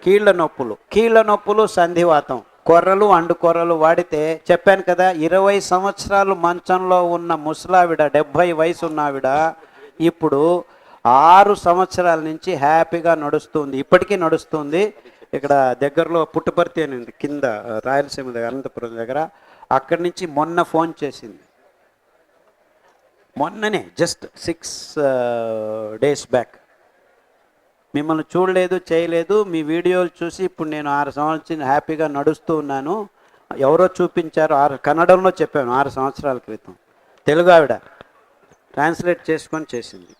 కీళ్ళ నొప్పులు సంధివాతం, కొర్రలు అండుకొర్రలు వాడితే చెప్పాను కదా, 20 సంవత్సరాలు మంచంలో ఉన్న ముసలావిడ, 70 వయసు ఉన్నావిడ ఇప్పుడు 6 సంవత్సరాల నుంచి హ్యాపీగా నడుస్తుంది, ఇప్పటికీ నడుస్తుంది. ఇక్కడ దగ్గరలో పుట్టుపర్తి అని ఉంది, కింద రాయలసీమ దగ్గర, అనంతపురం దగ్గర. అక్కడి నుంచి మొన్న ఫోన్ చేసింది, మొన్ననే, జస్ట్ 6 days బ్యాక్. మిమ్మల్ని చూడలేదు, చేయలేదు, మీ వీడియోలు చూసి ఇప్పుడు నేను 6 సంవత్సరాలు హ్యాపీగా నడుస్తూ ఉన్నాను. ఎవరో చూపించారు, కన్నడంలో చెప్పాను 6 సంవత్సరాల క్రితం. తెలుగు ఆవిడ ట్రాన్స్లేట్ చేసుకొని చేసింది.